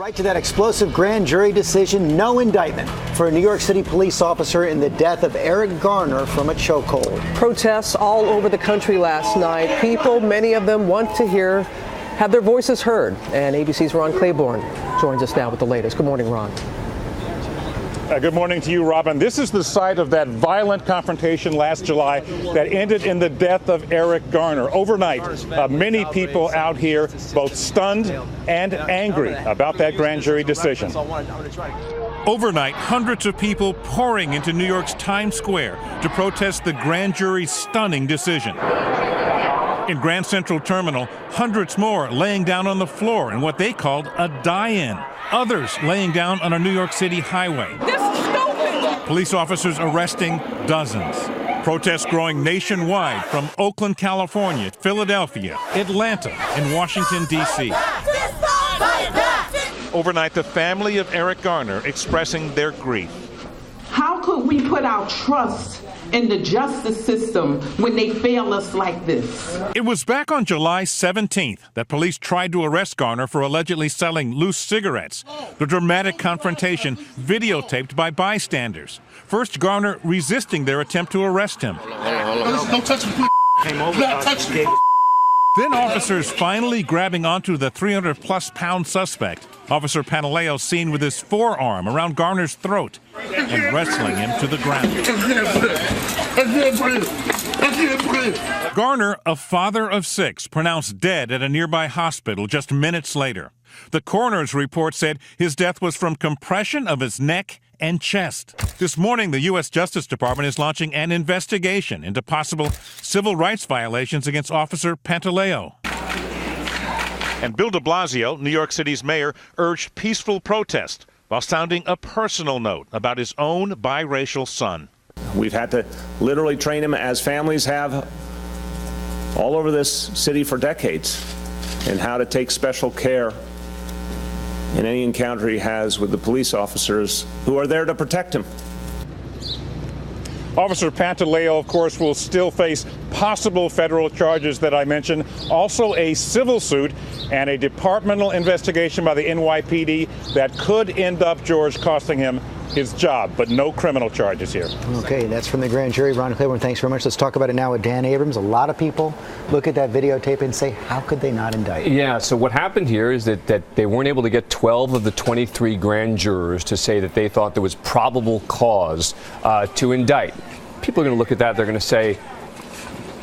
Right to that explosive grand jury decision, no indictment for a New York City police officer in the death of Eric Garner from a chokehold. Protests all over the country last night. People, many of them want to have their voices heard. And ABC's Ron Claiborne joins us now with the latest. Good morning, Ron. Good morning to you, Robin. This is the site of that violent confrontation last July that ended in the death of Eric Garner. Overnight, many people out here both stunned and angry about that grand jury decision. Overnight, hundreds of people pouring into New York's Times Square to protest the grand jury's stunning decision. In Grand Central Terminal, hundreds more laying down on the floor in what they called a die-in. Others laying down on a New York City highway. This is stupid! Police officers arresting dozens. Protests growing nationwide from Oakland, California, Philadelphia, Atlanta, and Washington, D.C. Overnight, the family of Eric Garner expressing their grief. How could we put our trust in the justice system when they fail us like this? It was back on July 17th that police tried to arrest Garner for allegedly selling loose cigarettes. The dramatic confrontation videotaped by bystanders. First, Garner resisting their attempt to arrest him. Don't touch me, please. Don't touch me. Then officers finally grabbing onto the 300-plus-pound suspect. Officer Pantaleo seen with his forearm around Garner's throat and wrestling him to the ground. I can't breathe. Garner, a father of 6, pronounced dead at a nearby hospital just minutes later. The coroner's report said his death was from compression of his neck and chest. This morning, the U.S. Justice Department is launching an investigation into possible civil rights violations against Officer Pantaleo. And Bill de Blasio, New York City's mayor, urged peaceful protest while sounding a personal note about his own biracial son. We've had to literally train him, as families have all over this city for decades, in how to take special care in any encounter he has with the police officers who are there to protect him. Officer Pantaleo, of course, will still face possible federal charges that I mentioned, also a civil suit and a departmental investigation by the NYPD that could end up, George, costing him his job, but no criminal charges here. Okay, that's from the grand jury. Ron Claiborne, thanks very much. Let's talk about it now with Dan Abrams. A lot of people look at that videotape and say, how could they not indict? Yeah, so what happened here is that they weren't able to get 12 of the 23 grand jurors to say that they thought there was probable cause to indict. People are going to look at that, they're going to say,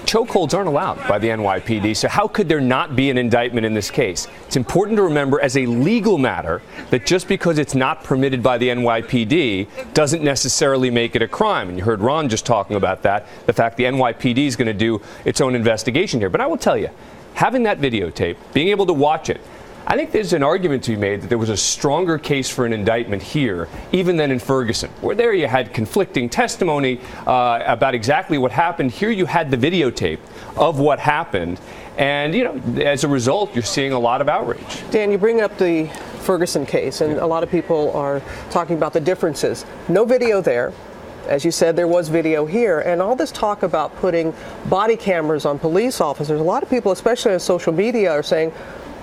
chokeholds aren't allowed by the NYPD, so how could there not be an indictment in this case? It's important to remember as a legal matter that just because it's not permitted by the NYPD doesn't necessarily make it a crime. And you heard Ron just talking about that, the fact the NYPD is going to do its own investigation here. But I will tell you, having that videotape, being able to watch it, I think there's an argument to be made that there was a stronger case for an indictment here, even than in Ferguson, where there you had conflicting testimony about exactly what happened. Here you had the videotape of what happened. And, you know, as a result, you're seeing a lot of outrage. Dan, you bring up the Ferguson case, and a lot of people are talking about the differences. No video there. As you said, there was video here, and all this talk about putting body cameras on police officers, a lot of people, especially on social media, are saying,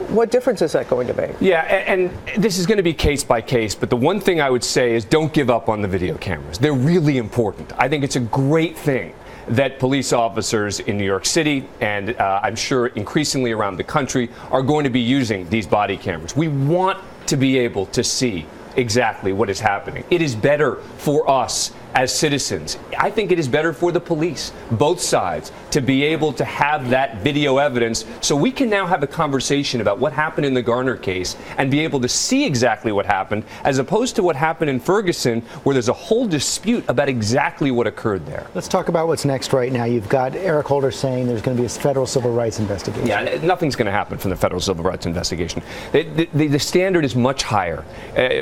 what difference is that going to make? Yeah, and this is going to be case by case, but the one thing I would say is don't give up on the video cameras. They're really important. I think it's a great thing that police officers in New York City and I'm sure increasingly around the country are going to be using these body cameras. We want to be able to see exactly what is happening. It is better for us as citizens. I think it is better for the police, both sides, to be able to have that video evidence so we can now have a conversation about what happened in the Garner case and be able to see exactly what happened, as opposed to what happened in Ferguson, where there's a whole dispute about exactly what occurred there. Let's talk about what's next right now. You've got Eric Holder saying there's going to be a federal civil rights investigation. Yeah, nothing's going to happen from the federal civil rights investigation. The standard is much higher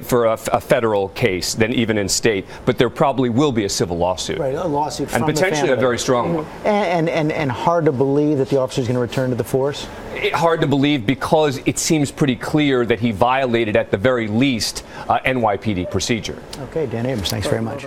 for a federal case than even in state, but there probably will be a civil lawsuit. Right, a lawsuit from and potentially the a very strong one. And hard to believe that the officer is going to return to the force? Hard to believe because it seems pretty clear that he violated, at the very least, NYPD procedure. Okay, Dan Abrams, thanks very much.